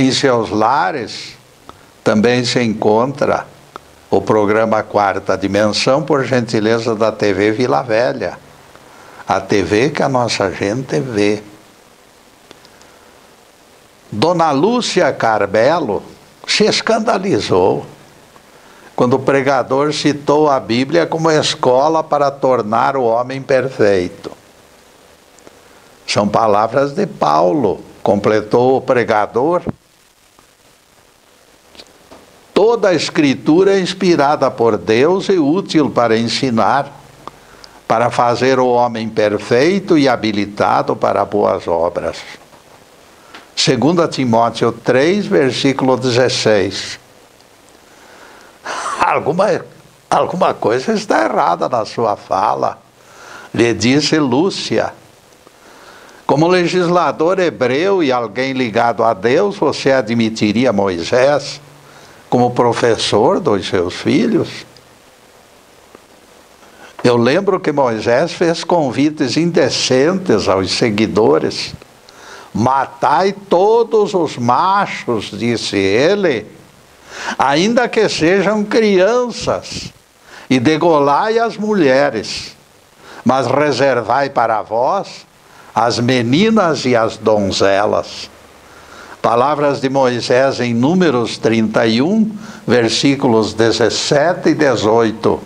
Em seus lares também se encontra o programa Quarta Dimensão, por gentileza da TV Vila Velha. A TV que a nossa gente vê. Dona Lúcia Carbelo se escandalizou quando o pregador citou a Bíblia como escola para tornar o homem perfeito. São palavras de Paulo, completou o pregador. Toda a Escritura é inspirada por Deus e útil para ensinar, para fazer o homem perfeito e habilitado para boas obras. 2 Timóteo 3, versículo 16. Alguma coisa está errada na sua fala, lhe disse Lúcia. Como legislador hebreu e alguém ligado a Deus, você admitiria Moisés como professor dos seus filhos? Eu lembro que Moisés fez convites indecentes aos seguidores. Matai todos os machos, disse ele, ainda que sejam crianças, e degolai as mulheres, mas reservai para vós as meninas e as donzelas. Palavras de Moisés em Números 31, versículos 17 e 18.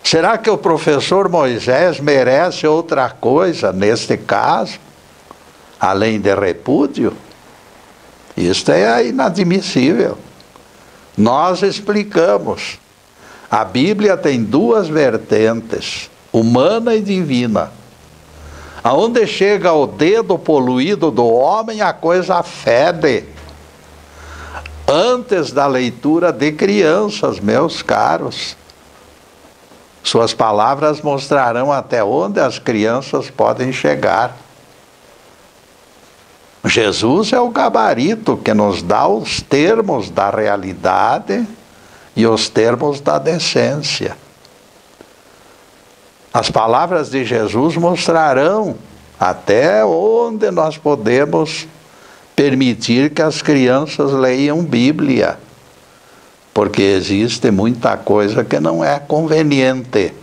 Será que o professor Moisés merece outra coisa neste caso, além de repúdio? Isto é inadmissível. Nós explicamos. A Bíblia tem duas vertentes, humana e divina. Aonde chega o dedo poluído do homem, a coisa fede. Antes da leitura de crianças, meus caros, suas palavras mostrarão até onde as crianças podem chegar. Jesus é o gabarito que nos dá os termos da realidade e os termos da decência. As palavras de Jesus mostrarão até onde nós podemos permitir que as crianças leiam Bíblia, porque existe muita coisa que não é conveniente.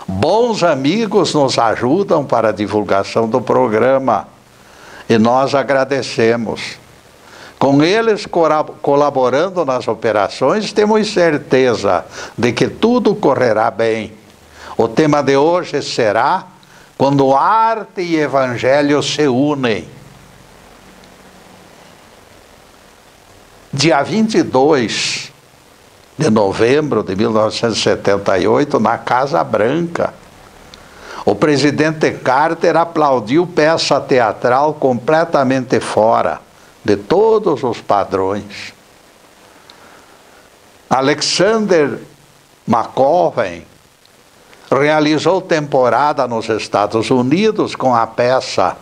Bons amigos nos ajudam para a divulgação do programa e nós agradecemos. Com eles colaborando nas operações, temos certeza de que tudo correrá bem. O tema de hoje será quando arte e evangelho se unem. Dia 22 de novembro de 1978, na Casa Branca, o presidente Carter aplaudiu peça teatral completamente fora de todos os padrões. Alexander McCoven realizou temporada nos Estados Unidos com a peça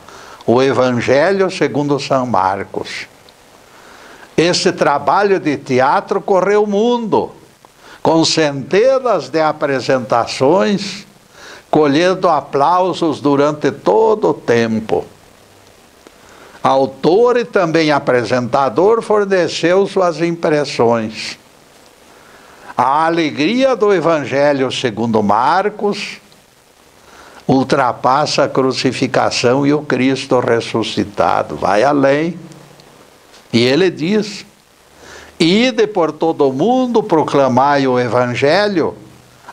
O Evangelho segundo São Marcos. Esse trabalho de teatro correu o mundo, com centenas de apresentações, colhendo aplausos durante todo o tempo. Autor e também apresentador forneceu suas impressões. A alegria do Evangelho segundo Marcos ultrapassa a crucificação e o Cristo ressuscitado, vai além. E ele diz: ide por todo o mundo, proclamai o Evangelho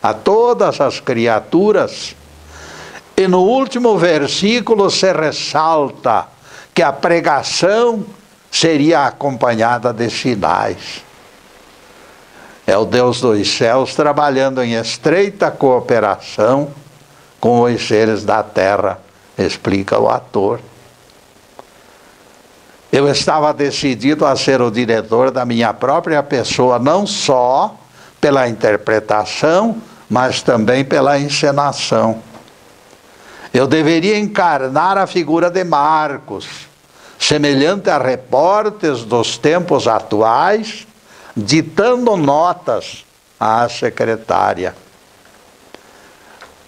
a todas as criaturas. E no último versículo se ressalta que a pregação seria acompanhada de sinais. É o Deus dos céus trabalhando em estreita cooperação com os seres da terra, explica o ator. Eu estava decidido a ser o diretor da minha própria pessoa, não só pela interpretação, mas também pela encenação. Eu deveria encarnar a figura de Marcos, semelhante a repórteres dos tempos atuais, ditando notas à secretária.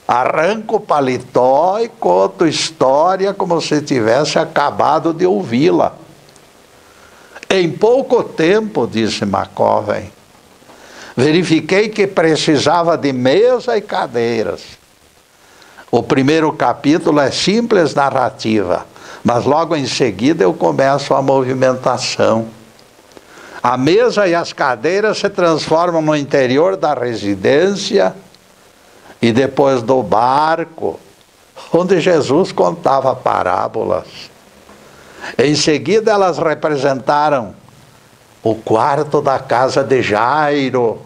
Arranco o paletó e conto história como se tivesse acabado de ouvi-la. Em pouco tempo, disse McCovey, verifiquei que precisava de mesa e cadeiras. O primeiro capítulo é simples narrativa, mas logo em seguida eu começo a movimentação. A mesa e as cadeiras se transformam no interior da residência e depois do barco, onde Jesus contava parábolas. Em seguida elas representaram o quarto da casa de Jairo,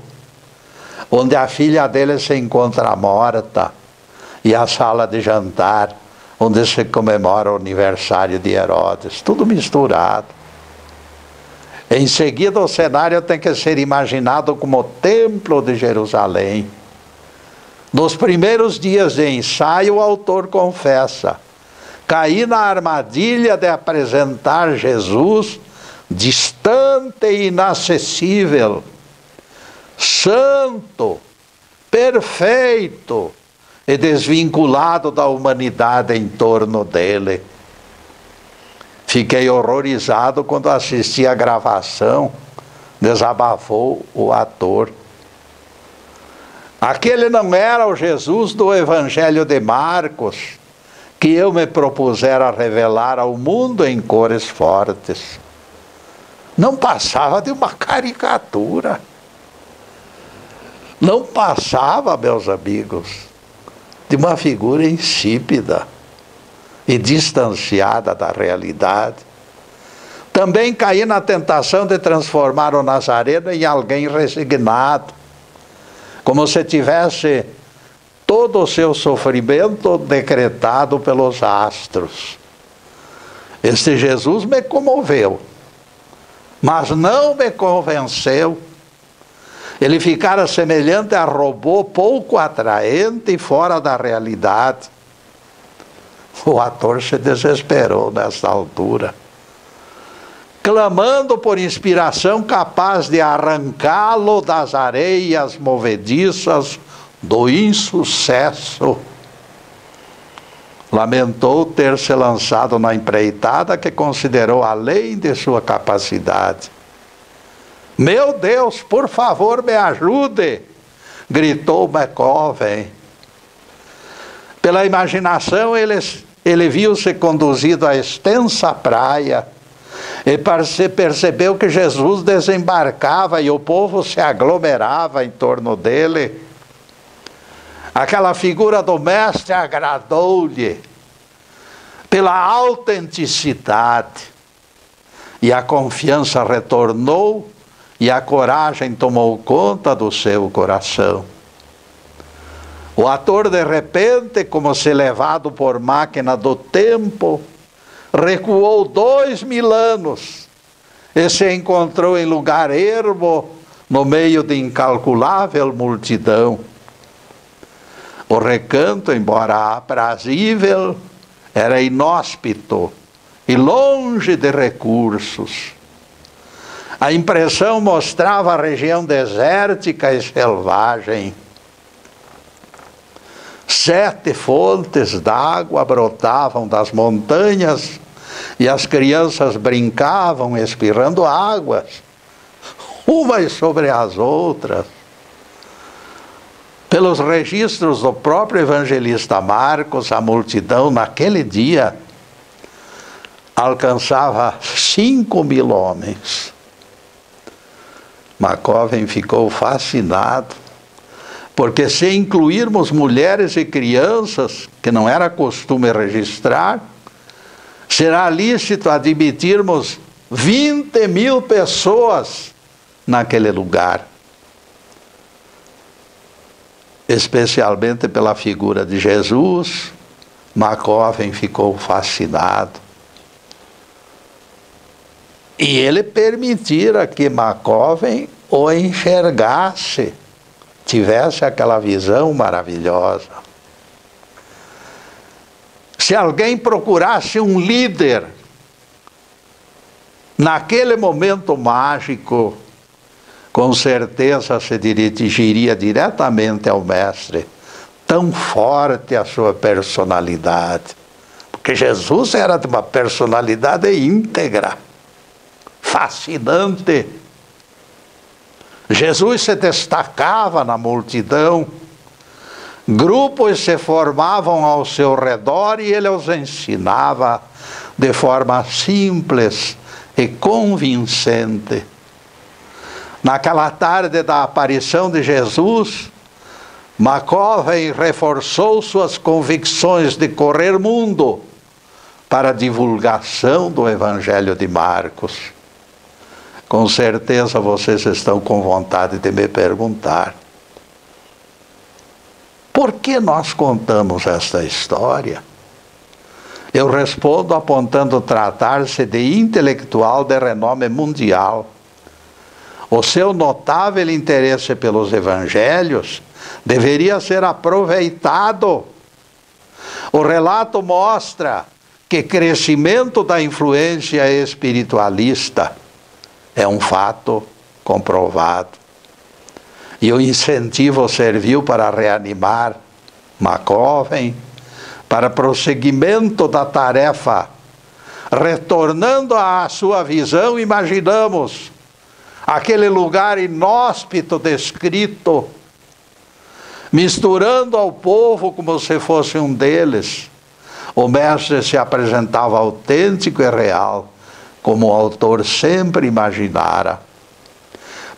onde a filha dele se encontra morta, e a sala de jantar, onde se comemora o aniversário de Herodes, tudo misturado. Em seguida o cenário tem que ser imaginado como o templo de Jerusalém. Nos primeiros dias de ensaio, o autor confessa: caí na armadilha de apresentar Jesus distante e inacessível, santo, perfeito e desvinculado da humanidade em torno dele. Fiquei horrorizado quando assisti a gravação, desabafou o ator. Aquele não era o Jesus do Evangelho de Marcos, que eu me propusera revelar ao mundo em cores fortes. Não passava de uma caricatura. Não passava, meus amigos, de uma figura insípida e distanciada da realidade. Também caí na tentação de transformar o Nazareno em alguém resignado, como se tivesse todo o seu sofrimento decretado pelos astros. Este Jesus me comoveu, mas não me convenceu. Ele ficara semelhante a robô pouco atraente e fora da realidade. O ator se desesperou nessa altura, clamando por inspiração capaz de arrancá-lo das areias movediças do insucesso. Lamentou ter se lançado na empreitada que considerou além de sua capacidade. Meu Deus, por favor, me ajude! Gritou McCovey. Pela imaginação, ele viu-se conduzido à extensa praia e percebeu que Jesus desembarcava e o povo se aglomerava em torno dele. Aquela figura do mestre agradou-lhe pela autenticidade, e a confiança retornou e a coragem tomou conta do seu coração. O ator, de repente, como se levado por máquina do tempo, recuou 2000 anos e se encontrou em lugar ermo, no meio de incalculável multidão. O recanto, embora aprazível, era inóspito e longe de recursos. A impressão mostrava a região desértica e selvagem. 7 fontes d'água brotavam das montanhas e as crianças brincavam espirrando águas, umas sobre as outras. Pelos registros do próprio evangelista Marcos, a multidão naquele dia alcançava 5.000 homens. McCovey ficou fascinado, porque se incluirmos mulheres e crianças, que não era costume registrar, será lícito admitirmos 20.000 pessoas naquele lugar. Especialmente pela figura de Jesus, McCovey ficou fascinado. E ele permitira que McCovey o enxergasse, tivesse aquela visão maravilhosa. Se alguém procurasse um líder naquele momento mágico, com certeza se dirigiria diretamente ao mestre, tão forte a sua personalidade. Porque Jesus era de uma personalidade íntegra, fascinante. Jesus se destacava na multidão, grupos se formavam ao seu redor e ele os ensinava de forma simples e convincente. Naquela tarde da aparição de Jesus, McCovey reforçou suas convicções de correr mundo para a divulgação do Evangelho de Marcos. Com certeza vocês estão com vontade de me perguntar: por que nós contamos esta história? Eu respondo apontando tratar-se de intelectual de renome mundial. O seu notável interesse pelos evangelhos deveria ser aproveitado. O relato mostra que crescimento da influência espiritualista é um fato comprovado. E o incentivo serviu para reanimar McCovey para prosseguimento da tarefa. Retornando à sua visão, imaginamos aquele lugar inóspito descrito, misturando ao povo como se fosse um deles. O mestre se apresentava autêntico e real, como o autor sempre imaginara.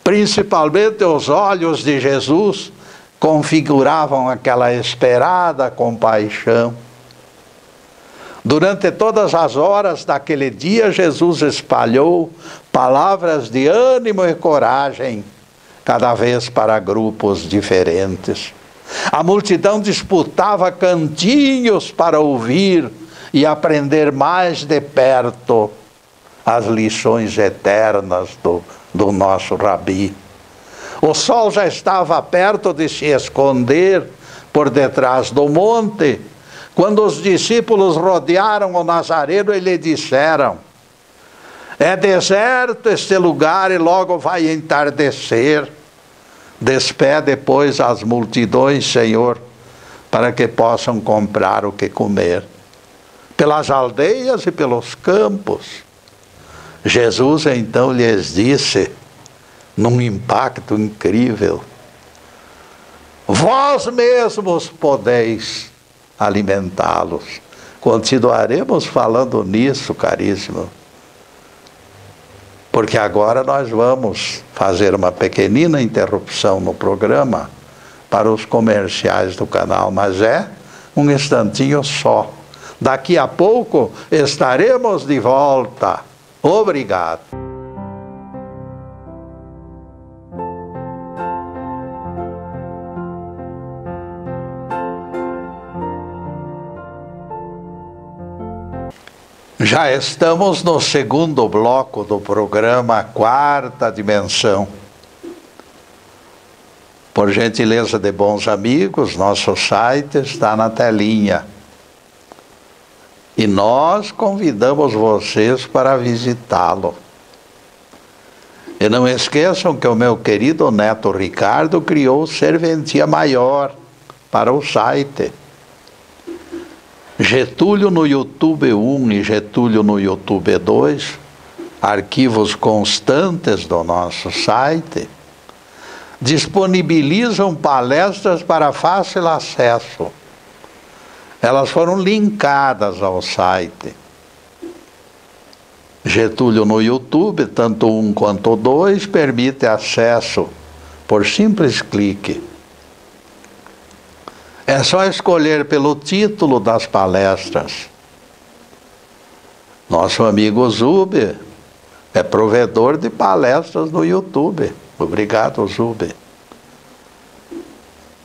Principalmente os olhos de Jesus configuravam aquela esperada compaixão. Durante todas as horas daquele dia, Jesus espalhou palavras de ânimo e coragem, cada vez para grupos diferentes. A multidão disputava cantinhos para ouvir e aprender mais de perto as lições eternas do nosso Rabi. O sol já estava perto de se esconder por detrás do monte, quando os discípulos rodearam o Nazareno e lhe disseram: é deserto este lugar e logo vai entardecer. Despede, pois, as multidões, Senhor, para que possam comprar o que comer, pelas aldeias e pelos campos. Jesus então lhes disse, num impacto incrível: vós mesmos podeis alimentá-los. Continuaremos falando nisso, caríssimo, porque agora nós vamos fazer uma pequenina interrupção no programa para os comerciais do canal, mas é um instantinho só. Daqui a pouco estaremos de volta. Obrigado. Já estamos no segundo bloco do programa Quarta Dimensão. Por gentileza de bons amigos, nosso site está na telinha. E nós convidamos vocês para visitá-lo. E não esqueçam que o meu querido neto Ricardo criou serventia maior para o site. Getúlio no YouTube 1 e Getúlio no YouTube 2, arquivos constantes do nosso site, disponibilizam palestras para fácil acesso. Elas foram linkadas ao site. Getúlio no YouTube, tanto 1 quanto 2, permite acesso por simples clique. É só escolher pelo título das palestras. Nosso amigo Zube é provedor de palestras no YouTube. Obrigado, Zube.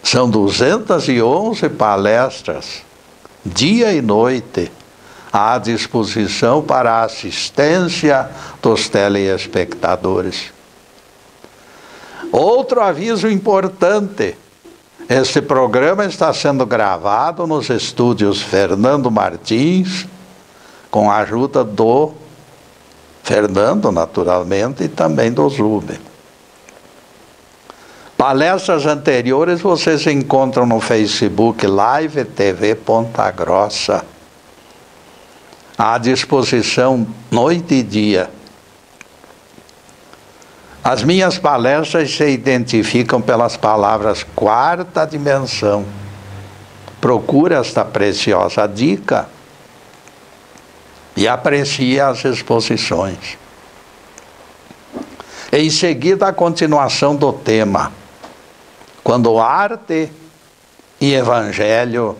São 211 palestras, dia e noite, à disposição para a assistência dos telespectadores. Outro aviso importante: este programa está sendo gravado nos estúdios Fernando Martins, com a ajuda do Fernando, naturalmente, e também do Zube. Palestras anteriores vocês encontram no Facebook Live TV Ponta Grossa, à disposição noite e dia. As minhas palestras se identificam pelas palavras quarta dimensão. Procure esta preciosa dica e aprecie as exposições. Em seguida, a continuação do tema, quando arte e evangelho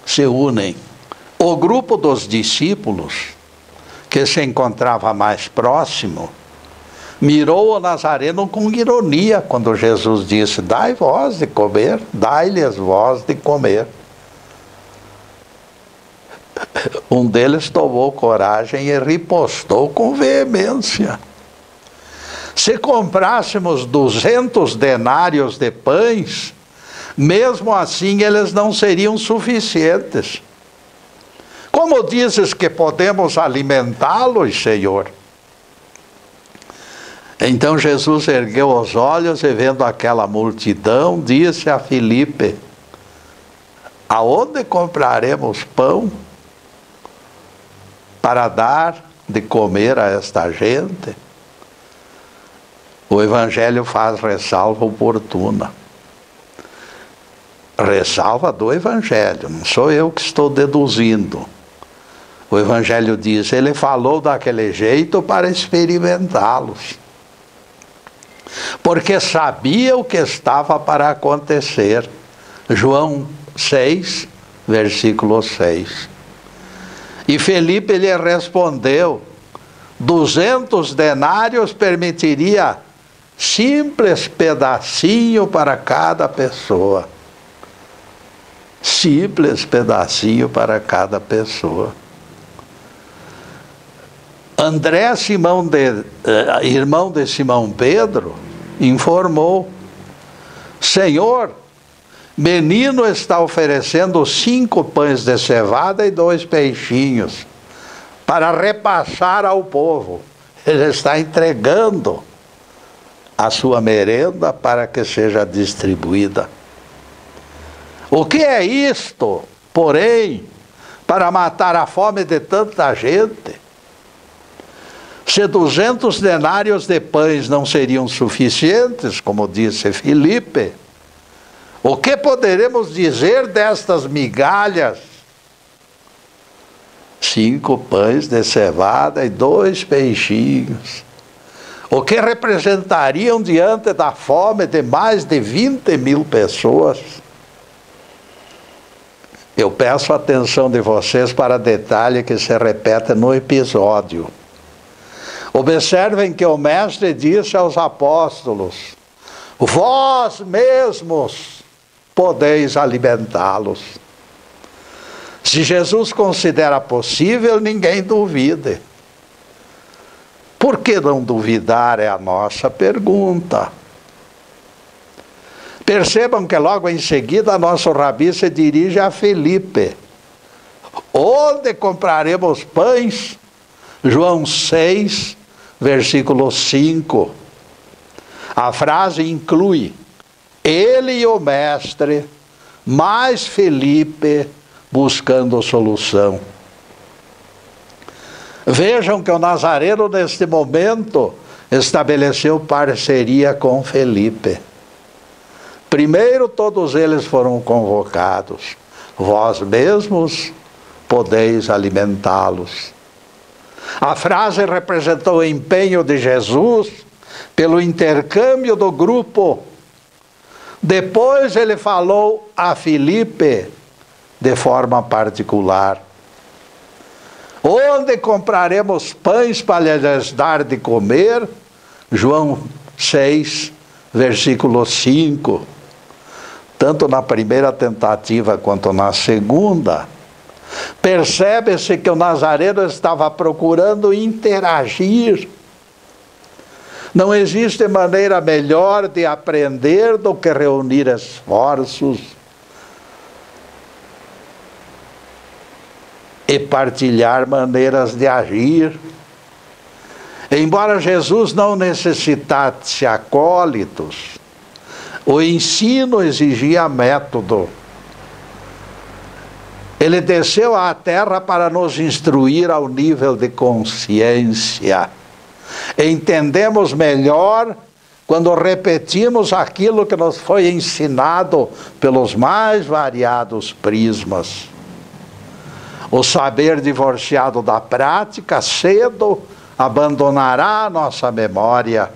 se unem. O grupo dos discípulos, que se encontrava mais próximo, mirou o Nazareno com ironia quando Jesus disse: dai vós de comer, dai-lhes vós de comer. Um deles tomou coragem e ripostou com veemência: se comprássemos 200 denários de pães, mesmo assim eles não seriam suficientes. Como dizes que podemos alimentá-los, Senhor? Então Jesus ergueu os olhos e, vendo aquela multidão, disse a Filipe: aonde compraremos pão para dar de comer a esta gente? O Evangelho faz ressalva oportuna. Ressalva do Evangelho, não sou eu que estou deduzindo. O Evangelho diz: ele falou daquele jeito para experimentá-los, porque sabia o que estava para acontecer. João 6, versículo 6. E Felipe lhe respondeu: 200 denários permitiria simples pedacinho para cada pessoa. Simples pedacinho para cada pessoa. André, irmão de Simão Pedro, informou: Senhor, menino está oferecendo 5 pães de cevada e 2 peixinhos para repassar ao povo. Ele está entregando a sua merenda para que seja distribuída. O que é isto, porém, para matar a fome de tanta gente? Se 200 denários de pães não seriam suficientes, como disse Filipe, o que poderemos dizer destas migalhas? 5 pães de cevada e 2 peixinhos. O que representariam diante da fome de mais de 20.000 pessoas? Eu peço a atenção de vocês para detalhe que se repete no episódio. Observem que o mestre disse aos apóstolos: vós mesmos podeis alimentá-los. Se Jesus considera possível, ninguém duvide. Por que não duvidar é a nossa pergunta. Percebam que logo em seguida nosso rabi se dirige a Filipe: onde compraremos pães? João 6, versículo 5. A frase inclui ele e o mestre, mais Filipe buscando solução. Vejam que o Nazareno, neste momento, estabeleceu parceria com Filipe. Primeiro, todos eles foram convocados: vós mesmos podeis alimentá-los. A frase representou o empenho de Jesus pelo intercâmbio do grupo. Depois ele falou a Filipe de forma particular: onde compraremos pães para lhes dar de comer? João 6, versículo 5. Tanto na primeira tentativa quanto na segunda, percebe-se que o Nazareno estava procurando interagir. Não existe maneira melhor de aprender do que reunir esforços e partilhar maneiras de agir. Embora Jesus não necessitasse acólitos, o ensino exigia método. Ele desceu à terra para nos instruir ao nível de consciência. Entendemos melhor quando repetimos aquilo que nos foi ensinado pelos mais variados prismas. O saber divorciado da prática cedo abandonará a nossa memória.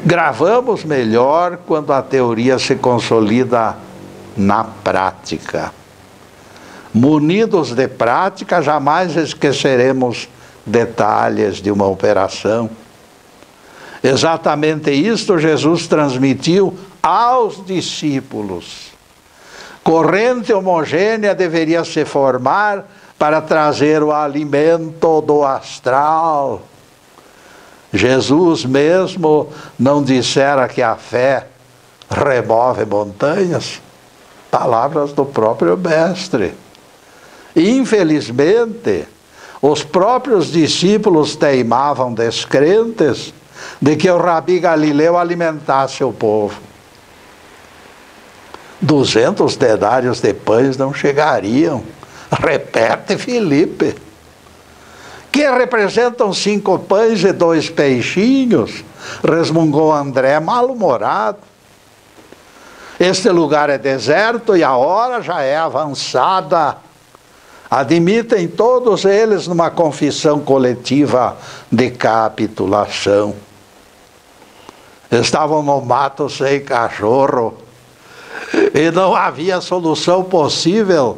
Gravamos melhor quando a teoria se consolida na prática. Munidos de prática, jamais esqueceremos detalhes de uma operação. Exatamente isto Jesus transmitiu aos discípulos. Corrente homogênea deveria se formar para trazer o alimento do astral. Jesus mesmo não dissera que a fé remove montanhas? Palavras do próprio Mestre. Infelizmente, os próprios discípulos teimavam descrentes de que o Rabi Galileu alimentasse o povo. 200 denários de pães não chegariam. Repete Filipe. Que representam 5 pães e 2 peixinhos, resmungou André, mal-humorado. Este lugar é deserto e a hora já é avançada. Admitem todos eles numa confissão coletiva de capitulação. Estavam no mato sem cachorro e não havia solução possível.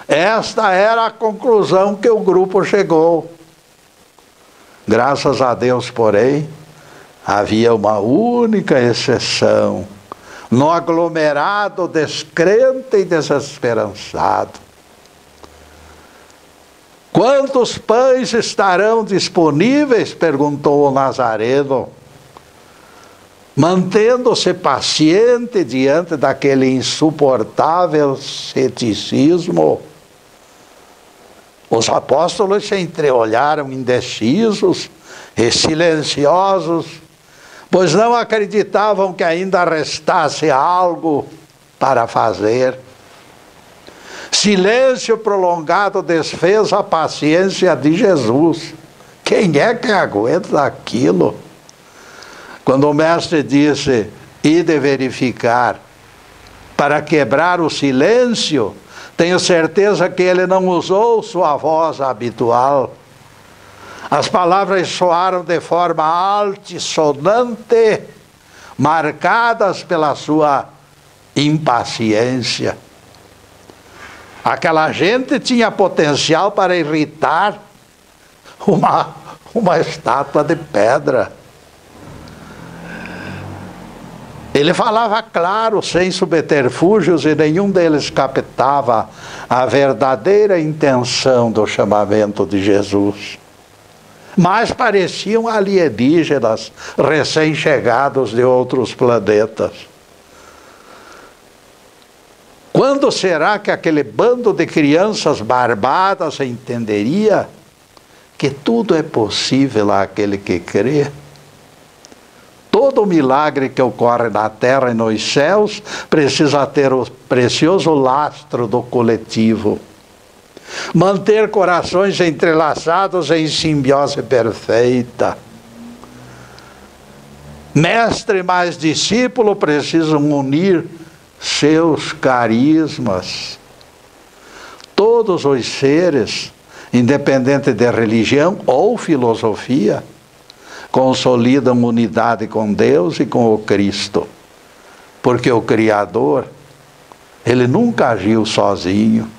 Esta era a conclusão que o grupo chegou. Graças a Deus, porém, havia uma única exceção, no aglomerado descrente e desesperançado. Quantos pães estarão disponíveis? Perguntou o Nazareno, mantendo-se paciente diante daquele insuportável ceticismo. Os apóstolos se entreolharam indecisos e silenciosos, pois não acreditavam que ainda restasse algo para fazer. Silêncio prolongado desfez a paciência de Jesus. Quem é que aguenta aquilo? Quando o mestre disse, ide verificar, para quebrar o silêncio, tenho certeza que ele não usou sua voz habitual. As palavras soaram de forma altissonante, marcadas pela sua impaciência. Aquela gente tinha potencial para irritar uma estátua de pedra. Ele falava claro, sem subterfúgios, e nenhum deles captava a verdadeira intenção do chamamento de Jesus. Mas pareciam alienígenas, recém-chegados de outros planetas. Quando será que aquele bando de crianças barbadas entenderia que tudo é possível àquele que crê? Todo milagre que ocorre na terra e nos céus precisa ter o precioso lastro do coletivo. Manter corações entrelaçados em simbiose perfeita. Mestre mais discípulo precisam unir seus carismas. Todos os seres, independente de religião ou filosofia, consolidam unidade com Deus e com o Cristo, porque o Criador, ele nunca agiu sozinho.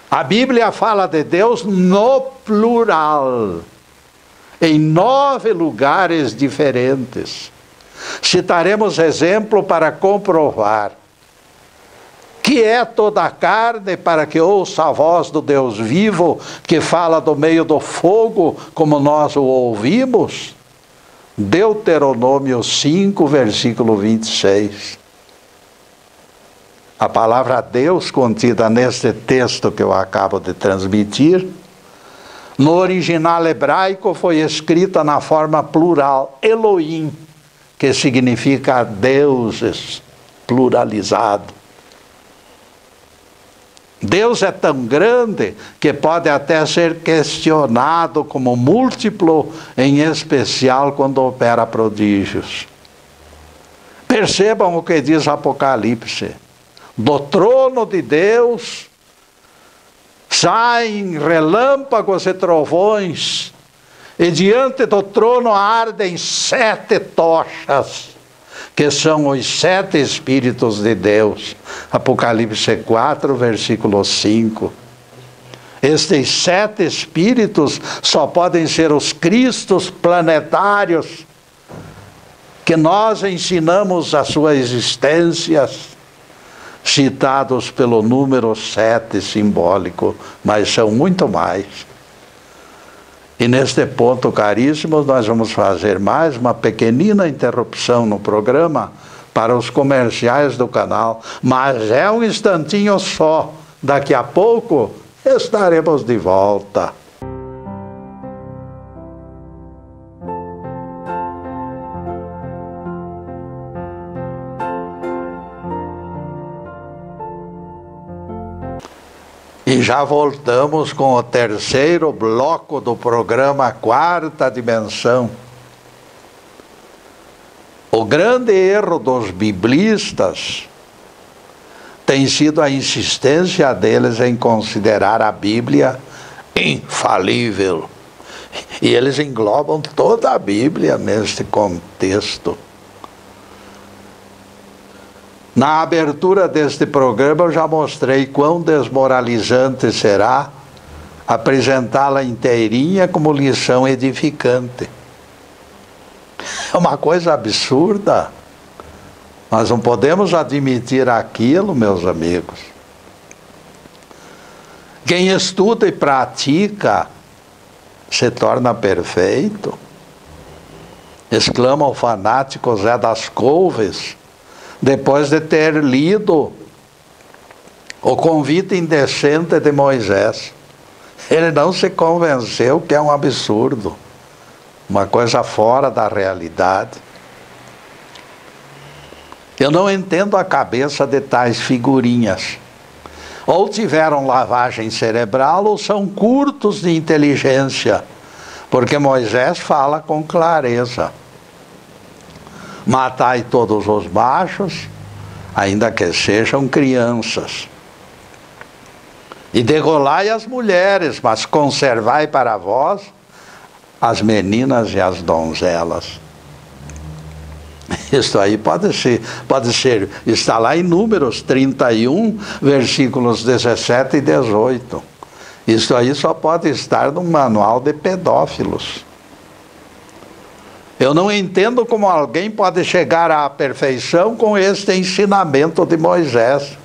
A Bíblia fala de Deus no plural, em 9 lugares diferentes. Citaremos exemplo para comprovar que é toda a carne para que ouça a voz do Deus vivo, que fala do meio do fogo, como nós o ouvimos? Deuteronômio 5, versículo 26. A palavra Deus contida neste texto que eu acabo de transmitir, no original hebraico foi escrita na forma plural, Elohim, que significa deuses, pluralizado. Deus é tão grande que pode até ser questionado como múltiplo, em especial quando opera prodígios. Percebam o que diz Apocalipse. Do trono de Deus saem relâmpagos e trovões, e diante do trono ardem 7 tochas, que são os 7 Espíritos de Deus. Apocalipse 4, versículo 5. Estes 7 Espíritos só podem ser os Cristos planetários, que nós ensinamos a sua existência, citados pelo número 7 simbólico, mas são muito mais. E neste ponto, caríssimos, nós vamos fazer mais uma pequenina interrupção no programa para os comerciais do canal, mas é um instantinho só. Daqui a pouco estaremos de volta. E já voltamos com o terceiro bloco do programa Quarta Dimensão. O grande erro dos biblistas tem sido a insistência deles em considerar a Bíblia infalível. E eles englobam toda a Bíblia neste contexto. Na abertura deste programa eu já mostrei quão desmoralizante será apresentá-la inteirinha como lição edificante. É uma coisa absurda. Nós não podemos admitir aquilo, meus amigos. Quem estuda e pratica se torna perfeito. Exclama o fanático Zé das Couves, depois de ter lido o convite indecente de Moisés. Ele não se convenceu que é um absurdo, uma coisa fora da realidade. Eu não entendo a cabeça de tais figurinhas. Ou tiveram lavagem cerebral ou são curtos de inteligência, porque Moisés fala com clareza: matai todos os machos, ainda que sejam crianças, e degolai as mulheres, mas conservai para vós as meninas e as donzelas. Isso aí pode ser, está lá em Números 31, versículos 17 e 18. Isso aí só pode estar no manual de pedófilos. Eu não entendo como alguém pode chegar à perfeição com este ensinamento de Moisés.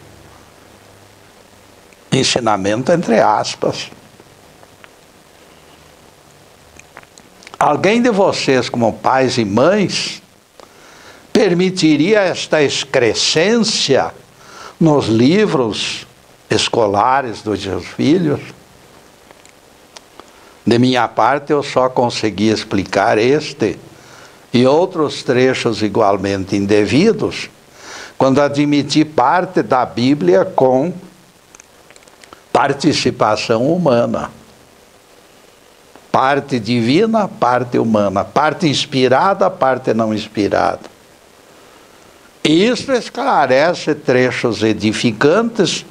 Ensinamento entre aspas. Alguém de vocês, como pais e mães, permitiria esta excrescência nos livros escolares dos seus filhos? De minha parte, eu só consegui explicar este e outros trechos igualmente indevidos quando admiti parte da Bíblia com participação humana. Parte divina, parte humana. Parte inspirada, parte não inspirada. E isso esclarece trechos edificantes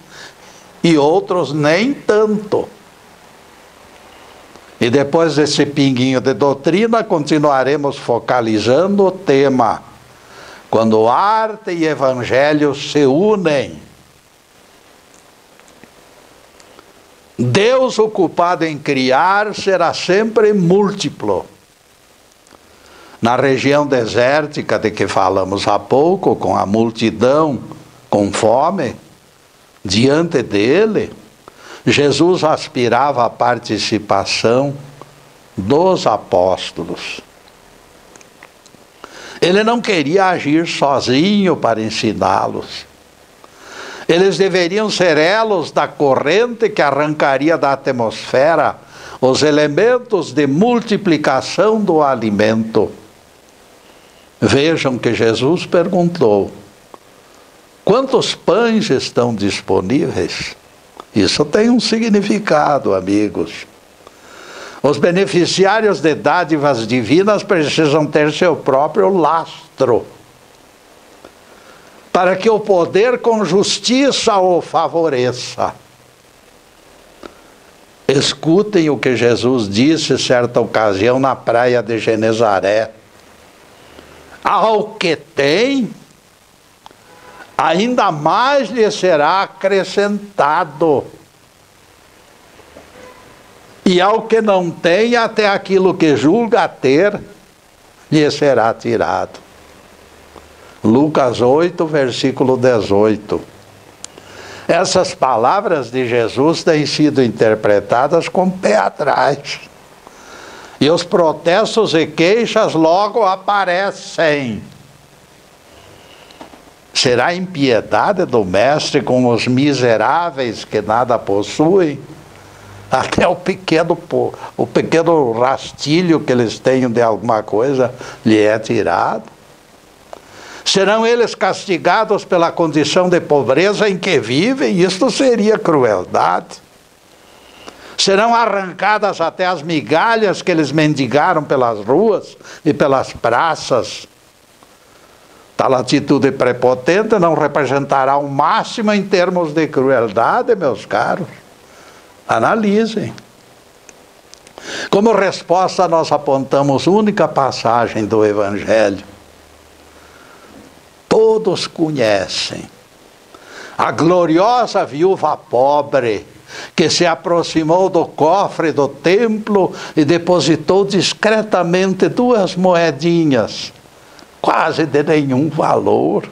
e outros nem tanto. E depois desse pinguinho de doutrina, continuaremos focalizando o tema: quando arte e evangelho se unem. Deus ocupado em criar será sempre múltiplo. Na região desértica de que falamos há pouco, com a multidão com fome, diante dele, Jesus aspirava à participação dos apóstolos. Ele não queria agir sozinho para ensiná-los. Eles deveriam ser elos da corrente que arrancaria da atmosfera os elementos de multiplicação do alimento. Vejam que Jesus perguntou: quantos pães estão disponíveis? Isso tem um significado, amigos. Os beneficiários de dádivas divinas precisam ter seu próprio lastro, para que o poder com justiça o favoreça. Escutem o que Jesus disse certa ocasião na praia de Genezaré. Ao que tem, ainda mais lhe será acrescentado. E ao que não tem, até aquilo que julga ter, lhe será tirado. Lucas 8, versículo 18. Essas palavras de Jesus têm sido interpretadas com o pé atrás. E os protestos e queixas logo aparecem. Será impiedade do mestre com os miseráveis que nada possuem? Até o pequeno rastilho que eles tenham de alguma coisa lhe é tirado. Serão eles castigados pela condição de pobreza em que vivem? Isto seria crueldade. Serão arrancadas até as migalhas que eles mendigaram pelas ruas e pelas praças. Tal atitude prepotente não representará o máximo em termos de crueldade, meus caros. Analisem. Como resposta, nós apontamos única passagem do Evangelho. Todos conhecem a gloriosa viúva pobre que se aproximou do cofre do templo e depositou discretamente 2 moedinhas, quase de nenhum valor.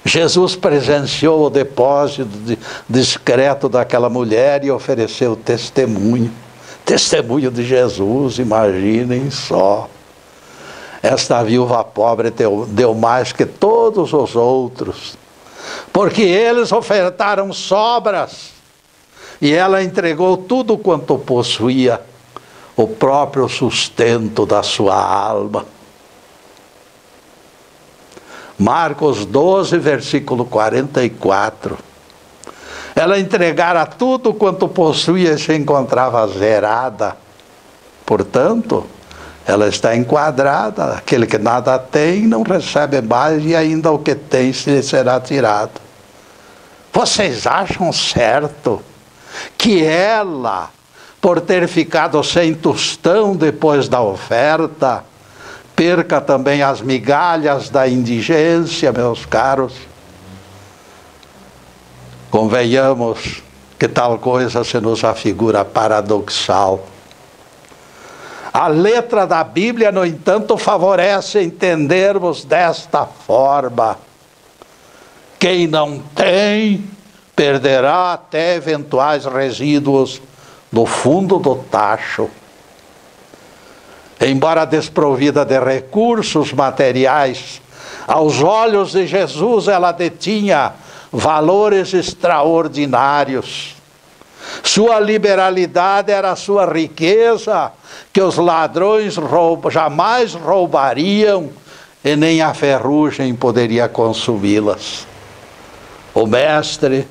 Jesus presenciou o depósito discreto daquela mulher e ofereceu testemunho. Testemunho de Jesus, imaginem só. Esta viúva pobre deu mais que todos os outros, porque eles ofertaram sobras, e ela entregou tudo quanto possuía, o próprio sustento da sua alma. Marcos 12, versículo 44. Ela entregara tudo quanto possuía e se encontrava zerada. Portanto, ela está enquadrada. Aquele que nada tem não recebe mais, e ainda o que tem lhe será tirado. Vocês acham certo que ela, por ter ficado sem tostão depois da oferta, perca também as migalhas da indigência, meus caros? Convenhamos que tal coisa se nos afigura paradoxal. A letra da Bíblia, no entanto, favorece entendermos desta forma: quem não tem, perderá até eventuais resíduos no fundo do tacho. Embora desprovida de recursos materiais, aos olhos de Jesus ela detinha valores extraordinários. Sua liberalidade era sua riqueza, que os ladrões jamais roubariam, e nem a ferrugem poderia consumi-las. O mestre,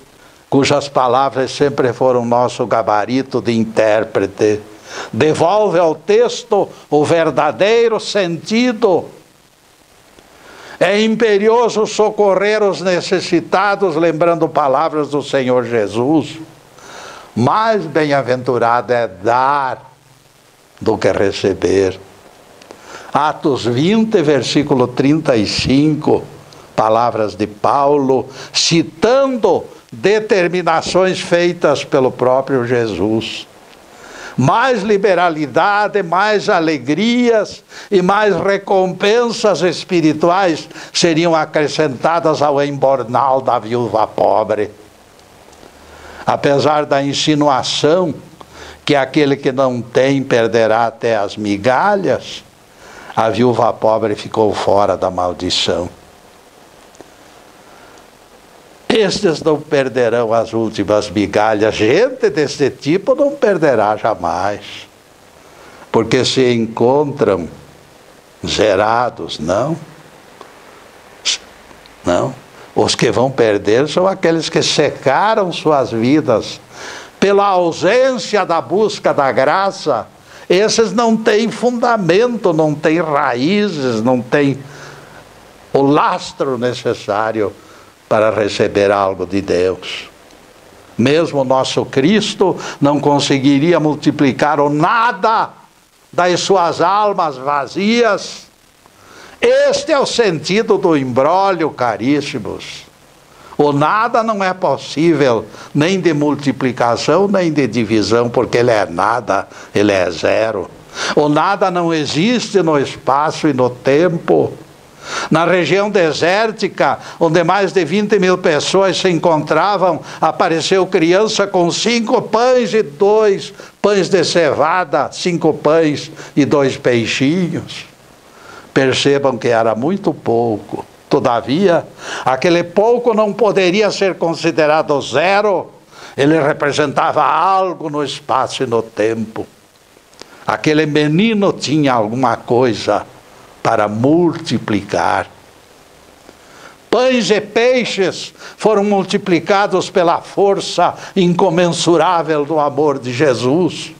cujas palavras sempre foram nosso gabarito de intérprete, devolve ao texto o verdadeiro sentido. É imperioso socorrer os necessitados, lembrando palavras do Senhor Jesus. Mais bem-aventurado é dar do que receber. Atos 20, versículo 35, palavras de Paulo, citando determinações feitas pelo próprio Jesus. Mais liberalidade, mais alegrias e mais recompensas espirituais seriam acrescentadas ao embornal da viúva pobre. Apesar da insinuação que aquele que não tem perderá até as migalhas, a viúva pobre ficou fora da maldição. Estes não perderão as últimas migalhas. Gente desse tipo não perderá jamais, porque se encontram zerados. Não. O Os que vão perder são aqueles que secaram suas vidas pela ausência da busca da graça. Esses não têm fundamento, não têm raízes, não têm o lastro necessário para receber algo de Deus. Mesmo nosso Cristo não conseguiria multiplicar o nada das suas almas vazias. Este é o sentido do imbróglio, caríssimos. O nada não é possível, nem de multiplicação, nem de divisão, porque ele é nada, ele é zero. O nada não existe no espaço e no tempo. Na região desértica, onde mais de 20 mil pessoas se encontravam, apareceu criança com 5 pães e 2 pães de cevada, 5 pães e 2 peixinhos. Percebam que era muito pouco. Todavia, aquele pouco não poderia ser considerado zero. Ele representava algo no espaço e no tempo. Aquele menino tinha alguma coisa para multiplicar. Pães e peixes foram multiplicados pela força incomensurável do amor de Jesus.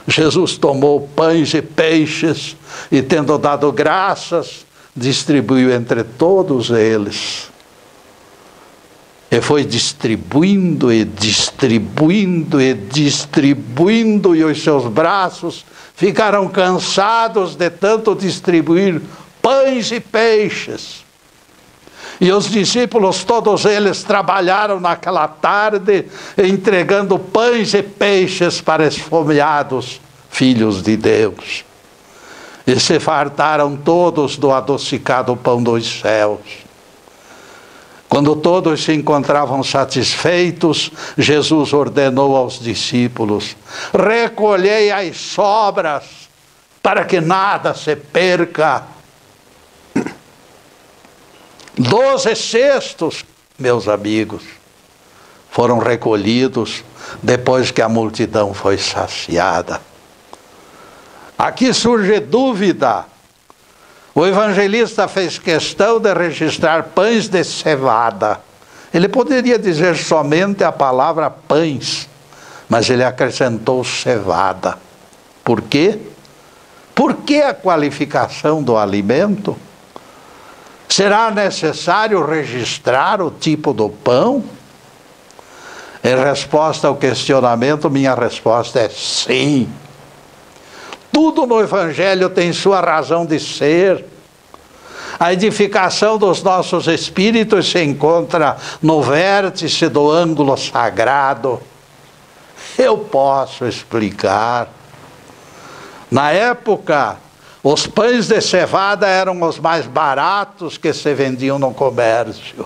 Jesus tomou pães e peixes e, tendo dado graças, distribuiu entre todos eles. E foi distribuindo e distribuindo e distribuindo, e os seus braços ficaram cansados de tanto distribuir pães e peixes. E os discípulos, todos eles, trabalharam naquela tarde, entregando pães e peixes para esfomeados filhos de Deus. E se fartaram todos do adocicado pão dos céus. Quando todos se encontravam satisfeitos, Jesus ordenou aos discípulos: recolhei as sobras, para que nada se perca. 12 cestos, meus amigos, foram recolhidos depois que a multidão foi saciada. Aqui surge dúvida. O evangelista fez questão de registrar pães de cevada. Ele poderia dizer somente a palavra pães, mas ele acrescentou cevada. Por quê? Por que a qualificação do alimento? Será necessário registrar o tipo do pão? Em resposta ao questionamento, minha resposta é sim. Tudo no Evangelho tem sua razão de ser. A edificação dos nossos espíritos se encontra no vértice do ângulo sagrado. Eu posso explicar. Na época, os pães de cevada eram os mais baratos que se vendiam no comércio.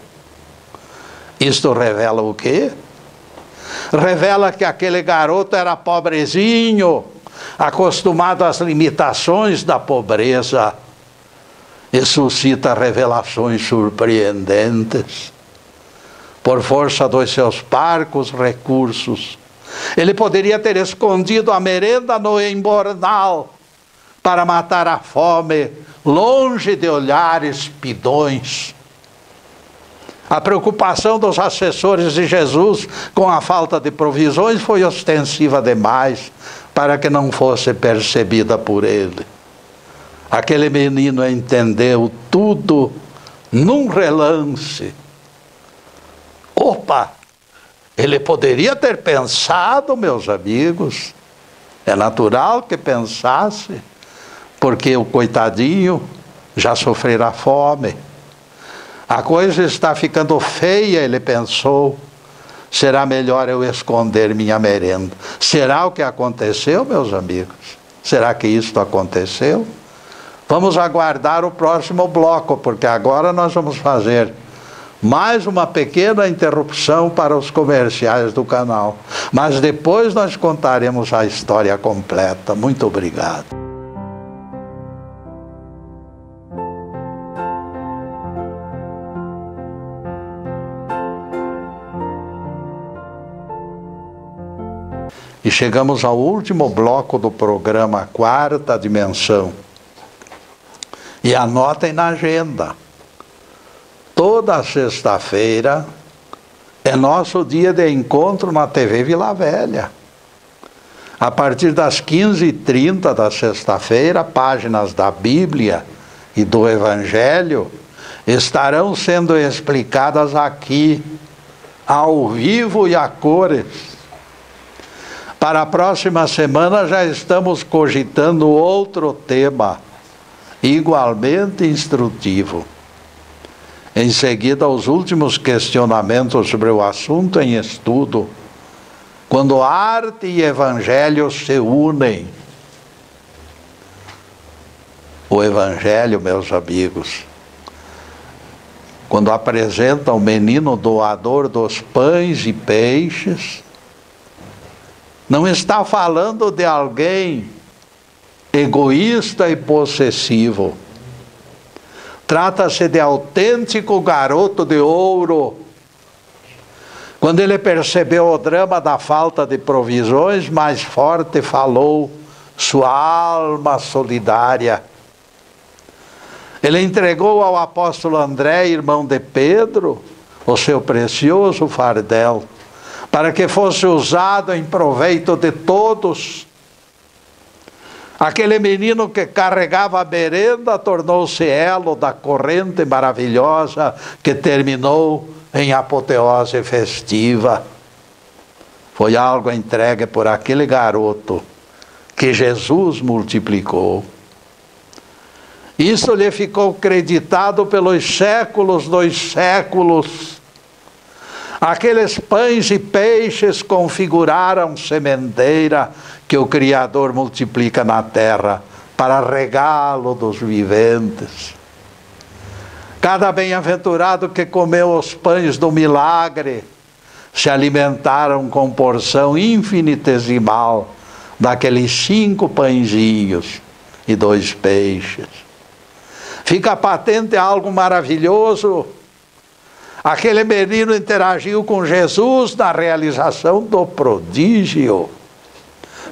Isto revela o quê? Revela que aquele garoto era pobrezinho, acostumado às limitações da pobreza, e suscita revelações surpreendentes. Por força dos seus parcos recursos, ele poderia ter escondido a merenda no embornal para matar a fome, longe de olhares pidões. A preocupação dos assessores de Jesus com a falta de provisões foi ostensiva demais para que não fosse percebida por ele. Aquele menino entendeu tudo num relance. Opa! Ele poderia ter pensado, meus amigos, é natural que pensasse, porque o coitadinho já sofrerá fome. A coisa está ficando feia, ele pensou. Será melhor eu esconder minha merenda. Será o que aconteceu, meus amigos? Será que isto aconteceu? Vamos aguardar o próximo bloco, porque agora nós vamos fazer mais uma pequena interrupção para os comerciais do canal. Mas depois nós contaremos a história completa. Muito obrigado. E chegamos ao último bloco do programa Quarta Dimensão. E anotem na agenda. toda sexta-feira é nosso dia de encontro na TV Vila Velha. A partir das 15h30 da sexta-feira, páginas da Bíblia e do Evangelho estarão sendo explicadas aqui, ao vivo e a cores. Para a próxima semana já estamos cogitando outro tema, igualmente instrutivo. Em seguida, os últimos questionamentos sobre o assunto em estudo, quando arte e evangelho se unem. O evangelho, meus amigos, quando apresenta o menino doador dos pães e peixes, não está falando de alguém egoísta e possessivo. Trata-se de autêntico garoto de ouro. Quando ele percebeu o drama da falta de provisões, mais forte falou sua alma solidária. Ele entregou ao apóstolo André, irmão de Pedro, o seu precioso fardel, para que fosse usado em proveito de todos. Aquele menino que carregava a merenda tornou-se elo da corrente maravilhosa que terminou em apoteose festiva. Foi algo entregue por aquele garoto que Jesus multiplicou. Isso lhe ficou creditado pelos séculos dos séculos. Aqueles pães e peixes configuraram sementeira que o Criador multiplica na terra para regalo dos viventes. Cada bem-aventurado que comeu os pães do milagre se alimentaram com porção infinitesimal daqueles 5 pãezinhos e 2 peixes. Fica patente algo maravilhoso. Aquele menino interagiu com Jesus na realização do prodígio.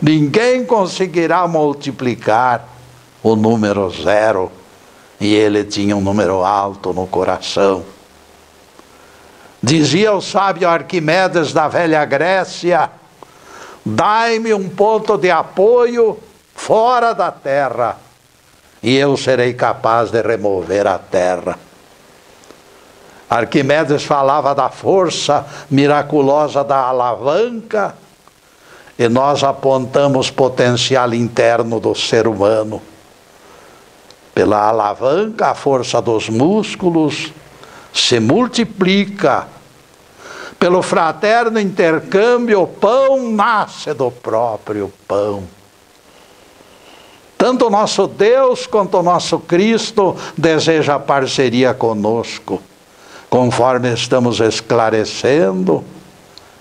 Ninguém conseguirá multiplicar o número 0. E ele tinha um número alto no coração. Dizia o sábio Arquimedes da velha Grécia: dai-me um ponto de apoio fora da terra, e eu serei capaz de remover a terra. Arquimedes falava da força miraculosa da alavanca, e nós apontamos o potencial interno do ser humano. Pela alavanca, a força dos músculos se multiplica. Pelo fraterno intercâmbio, o pão nasce do próprio pão. Tanto o nosso Deus quanto o nosso Cristo deseja parceria conosco, conforme estamos esclarecendo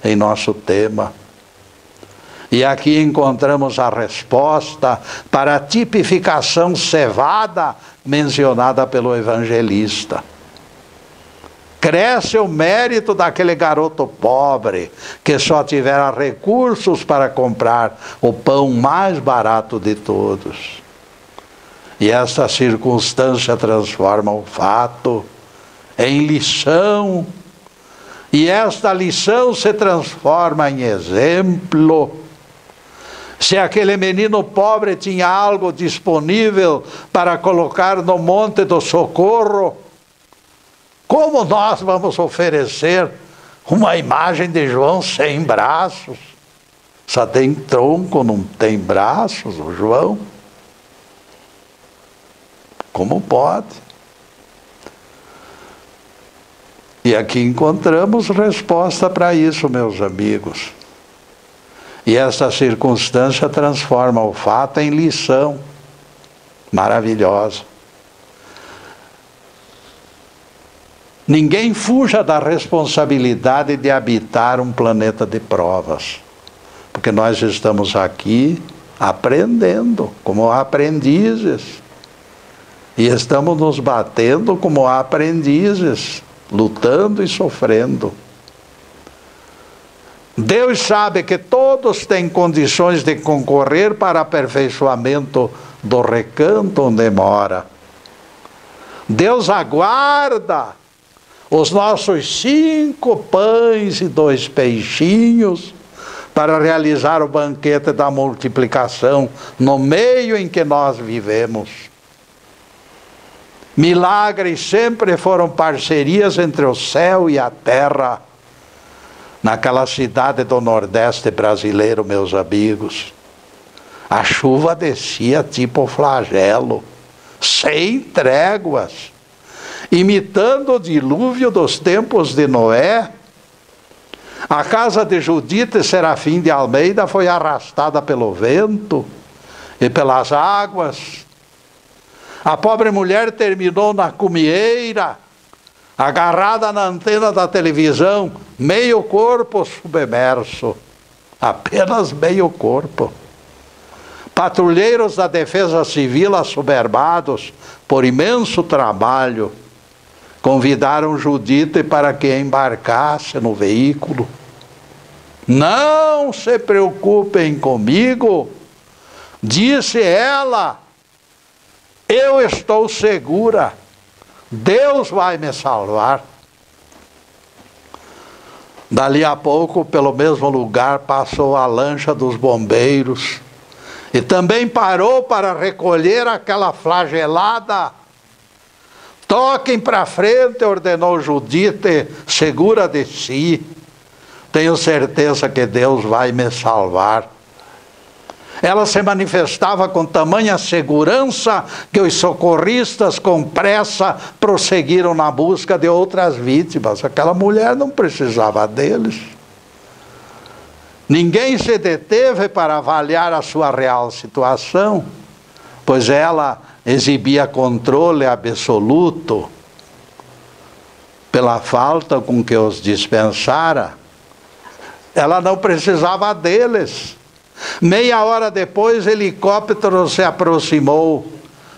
em nosso tema. E aqui encontramos a resposta para a tipificação cevada mencionada pelo evangelista. Cresce o mérito daquele garoto pobre que só tivera recursos para comprar o pão mais barato de todos. E esta circunstância transforma o fato em lição, e esta lição se transforma em exemplo. Se aquele menino pobre tinha algo disponível para colocar no monte do socorro, como nós vamos oferecer uma imagem de João sem braços? Só tem tronco, não tem braços, o João? Como pode? E aqui encontramos resposta para isso, meus amigos. E essa circunstância transforma o fato em lição maravilhosa. Ninguém fuja da responsabilidade de habitar um planeta de provas, porque nós estamos aqui aprendendo como aprendizes, e estamos nos batendo como aprendizes, lutando e sofrendo. Deus sabe que todos têm condições de concorrer para aperfeiçoamento do recanto onde mora. Deus aguarda os nossos 5 pães e 2 peixinhos, para realizar o banquete da multiplicação no meio em que nós vivemos. Milagres sempre foram parcerias entre o céu e a terra, naquela cidade do Nordeste brasileiro, meus amigos. A chuva descia tipo flagelo, sem tréguas, imitando o dilúvio dos tempos de Noé. A casa de Judite e Serafim de Almeida foi arrastada pelo vento e pelas águas. A pobre mulher terminou na cumieira, agarrada na antena da televisão, meio corpo submerso, apenas meio corpo. Patrulheiros da Defesa Civil, assoberbados por imenso trabalho, convidaram Judite para que embarcasse no veículo. Não se preocupem comigo, disse ela, eu estou segura, Deus vai me salvar. Dali a pouco, pelo mesmo lugar, passou a lancha dos bombeiros e também parou para recolher aquela flagelada. Toquem para frente, ordenou Judite, segura de si. Tenho certeza que Deus vai me salvar. Ela se manifestava com tamanha segurança que os socorristas com pressa prosseguiram na busca de outras vítimas. Aquela mulher não precisava deles. Ninguém se deteve para avaliar a sua real situação, pois ela exibia controle absoluto pela falta com que os dispensara. Ela não precisava deles. Meia hora depois, helicóptero se aproximou,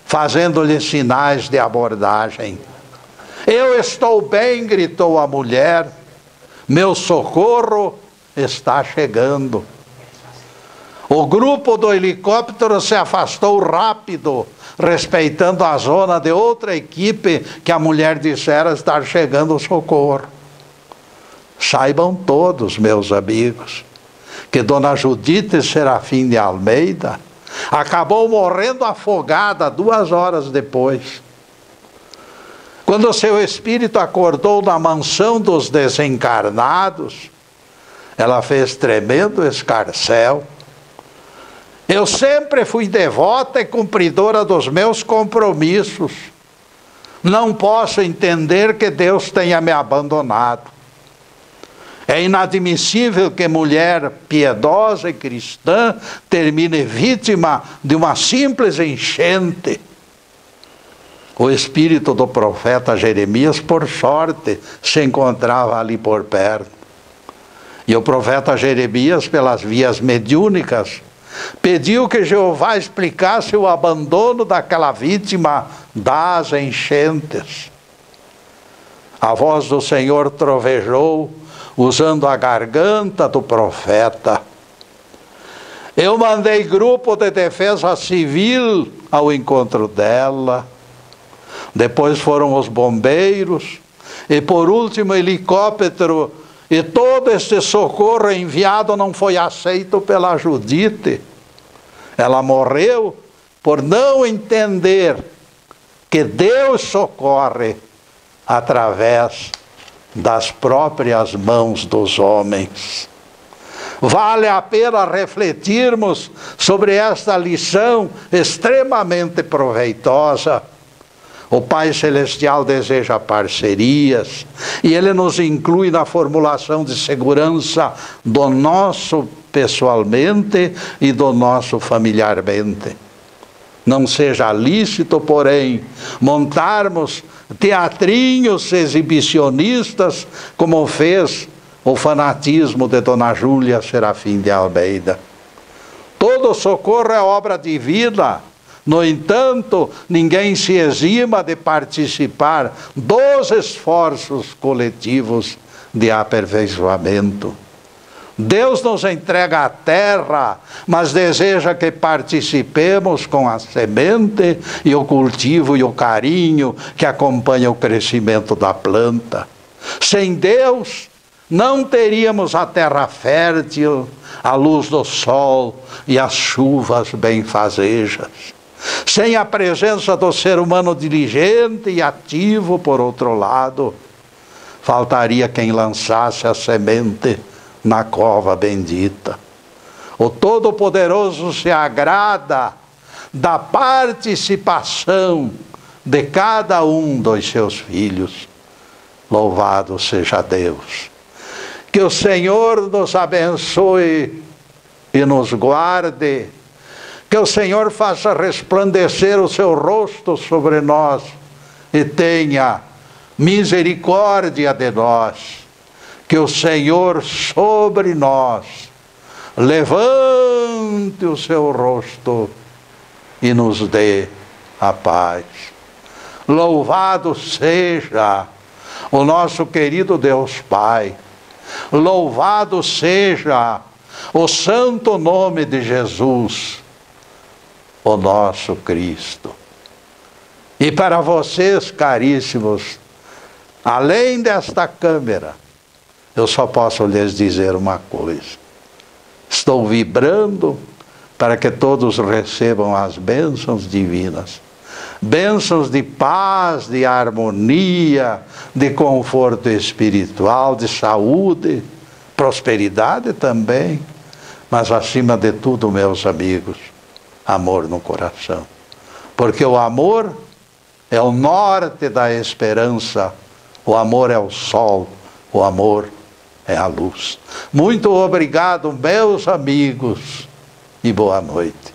fazendo-lhe sinais de abordagem. Eu estou bem, gritou a mulher, meu socorro está chegando. O grupo do helicóptero se afastou rápido, respeitando a zona de outra equipe que a mulher dissera estar chegando o socorro. Saibam todos, meus amigos, que Dona Judite Serafim de Almeida acabou morrendo afogada 2 horas depois. Quando seu espírito acordou na mansão dos desencarnados, ela fez tremendo escarcéu. Eu sempre fui devota e cumpridora dos meus compromissos. Não posso entender que Deus tenha me abandonado. É inadmissível que mulher piedosa e cristã termine vítima de uma simples enchente. O espírito do profeta Jeremias, por sorte, se encontrava ali por perto. E o profeta Jeremias, pelas vias mediúnicas, pediu que Jeová explicasse o abandono daquela vítima das enchentes. A voz do Senhor trovejou, usando a garganta do profeta. Eu mandei grupo de defesa civil ao encontro dela. Depois foram os bombeiros. E por último, helicóptero. E todo este socorro enviado não foi aceito pela Judite. Ela morreu por não entender que Deus socorre através das próprias mãos dos homens. Vale a pena refletirmos sobre esta lição extremamente proveitosa. O Pai Celestial deseja parcerias e Ele nos inclui na formulação de segurança do nosso pessoalmente e do nosso familiarmente. Não seja lícito, porém, montarmos teatrinhos exibicionistas, como fez o fanatismo de Dona Júlia Serafim de Almeida. Todo socorro é obra divina. No entanto, ninguém se exima de participar dos esforços coletivos de aperfeiçoamento. Deus nos entrega a terra, mas deseja que participemos com a semente e o cultivo e o carinho que acompanha o crescimento da planta. Sem Deus, não teríamos a terra fértil, a luz do sol e as chuvas benfazejas. Sem a presença do ser humano diligente e ativo, por outro lado, faltaria quem lançasse a semente na cova bendita. O Todo-Poderoso se agrada da participação de cada um dos seus filhos. Louvado seja Deus. Que o Senhor nos abençoe e nos guarde. Que o Senhor faça resplandecer o seu rosto sobre nós e tenha misericórdia de nós. Que o Senhor sobre nós levante o seu rosto e nos dê a paz. Louvado seja o nosso querido Deus Pai. Louvado seja o santo nome de Jesus, o nosso Cristo. E para vocês, caríssimos, além desta câmera, eu só posso lhes dizer uma coisa. Estou vibrando para que todos recebam as bênçãos divinas. Bênçãos de paz, de harmonia, de conforto espiritual, de saúde, prosperidade também. Mas acima de tudo, meus amigos, amor no coração. Porque o amor é o norte da esperança, o amor é o sol, o amor é a luz. Muito obrigado, meus amigos, e boa noite.